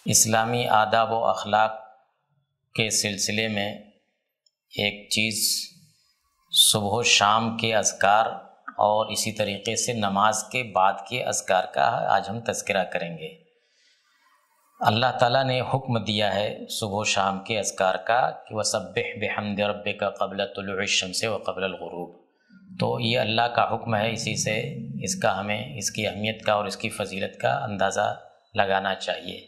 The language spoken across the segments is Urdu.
اسلامی آداب و اخلاق کے سلسلے میں ایک چیز صبح و شام کے اذکار اور اسی طریقے سے نماز کے بعد کے اذکار کا آج ہم تذکرہ کریں گے۔ اللہ تعالیٰ نے حکم دیا ہے صبح و شام کے اذکار کا کہ وَسَبِّحْ بِحَمْدِ رَبِّكَ قَبْلَ طُلُوعِ الشَّمْسِ وَقَبْلَ الْغُرُوبِ، تو یہ اللہ کا حکم ہے، اسی سے ہمیں اس کی اہمیت کا اور اس کی فضیلت کا اندازہ لگانا چاہیے۔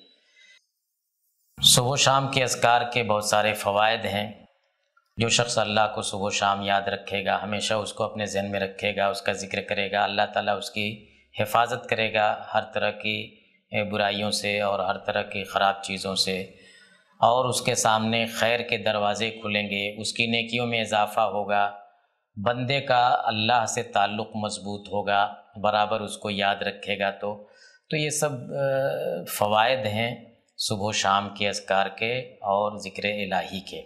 صبح و شام کے اذکار کے بہت سارے فوائد ہیں۔ جو شخص اللہ کو صبح و شام یاد رکھے گا، ہمیشہ اس کو اپنے ذہن میں رکھے گا، اس کا ذکر کرے گا، اللہ تعالیٰ اس کی حفاظت کرے گا ہر طرح کی برائیوں سے اور ہر طرح کی خراب چیزوں سے، اور اس کے سامنے خیر کے دروازے کھلیں گے، اس کی نیکیوں میں اضافہ ہوگا، بندے کا اللہ سے تعلق مضبوط ہوگا، برابر اس کو یاد رکھے گا۔ تو یہ سب فوائد ہیں صبح و شام کے اذکار کے اور ذکر الہی کے۔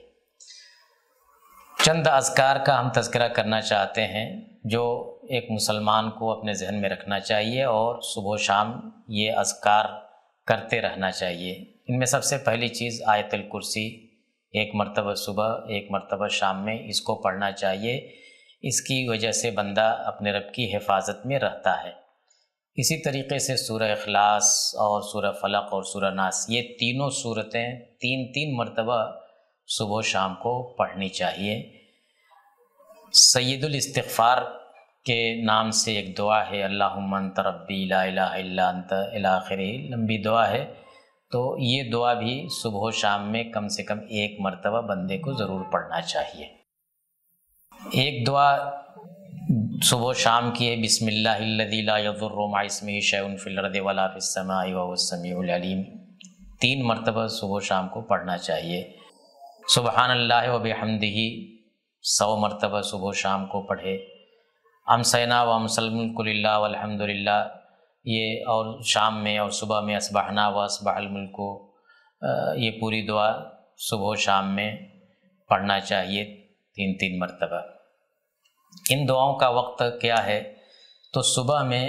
چند اذکار کا ہم تذکرہ کرنا چاہتے ہیں جو ایک مسلمان کو اپنے ذہن میں رکھنا چاہیے اور صبح و شام یہ اذکار کرتے رہنا چاہیے۔ ان میں سب سے پہلی چیز آیت الکرسی، ایک مرتبہ صبح ایک مرتبہ شام میں اس کو پڑھنا چاہیے۔ اس کی وجہ سے بندہ اپنے رب کی حفاظت میں رہتا ہے۔ اسی طریقے سے سورہ اخلاص اور سورہ فلق اور سورہ ناس، یہ تینوں صورتیں تین مرتبہ صبح و شام کو پڑھنی چاہیے۔ سید الاستغفار کے نام سے ایک دعا ہے، اللہم انت ربی لا الہ الا انت الی آخرہ، لمبی دعا ہے، تو یہ دعا بھی صبح و شام میں کم سے کم ایک مرتبہ بندے کو ضرور پڑھنا چاہیے۔ ایک دعا صبح و شام کی ہے، بسم اللہ الذی لا یضر مع اسمہ شیء فی الارض ولا فی السماء وہو السمیع العلیم، 3 مرتبہ صبح و شام کو پڑھنا چاہیے۔ سبحان اللہ وبحمدہ 100 مرتبہ صبح و شام کو پڑھے۔ امسینا وامسی الملک للہ والحمد للہ، یہ اور شام میں اور صبح میں اصبحنا واصبح الملک، یہ پوری دعا صبح و شام میں پڑھنا چاہیے 3 مرتبہ۔ ان دعاؤں کا وقت کیا ہے؟ تو صبح میں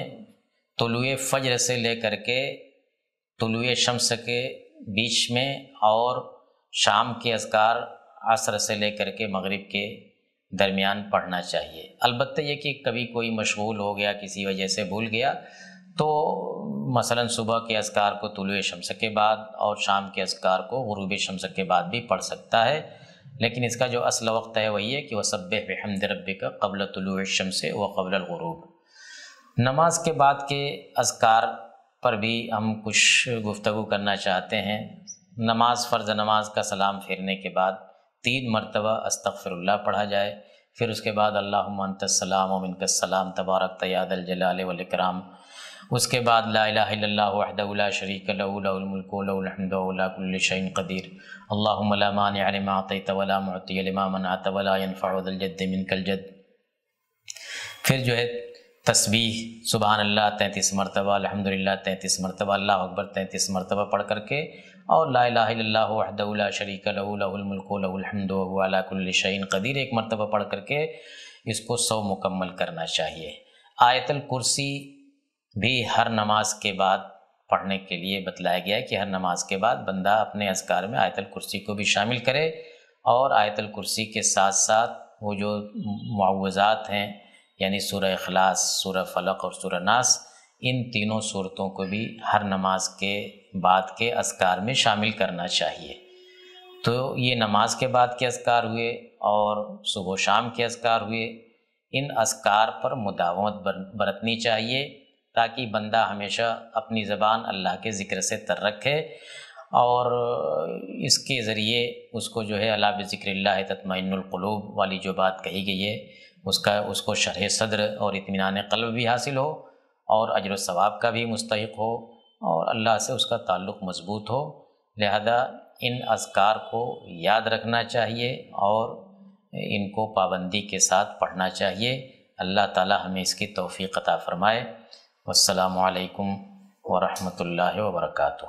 طلوع فجر سے لے کر کے طلوع شمس کے بیچ میں، اور شام کے اذکار عصر سے لے کر کے مغرب کے درمیان پڑھنا چاہیے۔ البتہ یہ کہ کبھی کوئی مشغول ہو گیا، کسی وجہ سے بھول گیا، تو مثلا صبح کے اذکار کو طلوع شمس کے بعد اور شام کے اذکار کو غروب شمس کے بعد بھی پڑھ سکتا ہے، لیکن اس کا جو اصل وقت ہے وہی ہے کہ وَسَبِّحْ بِحَمْدِ رَبِّكَ قَبْلَ طُلُوعِ الشَّمْسِ وَقَبْلَ الْغُرُوبِ۔ نماز کے بعد کے اذکار پر بھی ہم کچھ گفتگو کرنا چاہتے ہیں۔ نماز، فرض نماز کا سلام پھیرنے کے بعد 3 مرتبہ استغفر اللہ پڑھا جائے، پھر اس کے بعد اللہم انت السلام ومنک السلام تبارکت یا ذا الجلال والاکرام، اس کے بعد لا الہ الا اللہ وحدہ لا شریک لہ لہ الملک ولہ الحمد وہو علی کل شیء قدیر، اللہم لا مانع لما اعطیت ولا معطی لما منعت ولا ينفع ذا الجد منک الجد۔ پھر جو ہے تسبیح سبحان اللہ 33 مرتبہ، الحمدللہ 33 مرتبہ، اللہ اکبر 33 مرتبہ پڑھ کر کے، اور لا الہ الا اللہ وحدہ لا شریک لہ لہ الملک ولہ الحمد وہو علی کل شیء قدیر 1 مرتبہ پڑھ کر کے اس کو 100 مکمل کرنا چاہیے۔ آیت الکرسی بھی ہر نماز کے بعد پڑھنے کے لیے بتلایا گیا ہے کہ ہر نماز کے بعد بندہ اپنے اذکار میں آیت الکرسی کو بھی شامل کرے، اور آیت الکرسی کے ساتھ ساتھ وہ جو معوذات ہیں، یعنی سورہ اخلاص، سورہ فلق اور سورہ ناس، ان تینوں صورتوں کو بھی ہر نماز کے بعد کے اذکار میں شامل کرنا چاہیے۔ تو یہ نماز کے بعد کے اذکار ہوئے اور صبح و شام کے اذکار ہوئے۔ ان اذکار پر مداومت برتنی چاہیے تاکہ بندہ ہمیشہ اپنی زبان اللہ کے ذکر سے تر رکھے، اور اس کے ذریعے اس کو جو ہے الا بذکر اللہ تطمئن القلوب والی جو بات کہی گئی ہے، اس کو شرح صدر اور اطمینان قلب بھی حاصل ہو، اور اجر و ثواب کا بھی مستحق ہو، اور اللہ سے اس کا تعلق مضبوط ہو۔ لہذا ان اذکار کو یاد رکھنا چاہیے اور ان کو پابندی کے ساتھ پڑھنا چاہیے۔ اللہ تعالی ہمیں اس کی توفیق عطا فرمائے۔ والسلام علیکم ورحمۃ اللہ وبرکاتہ۔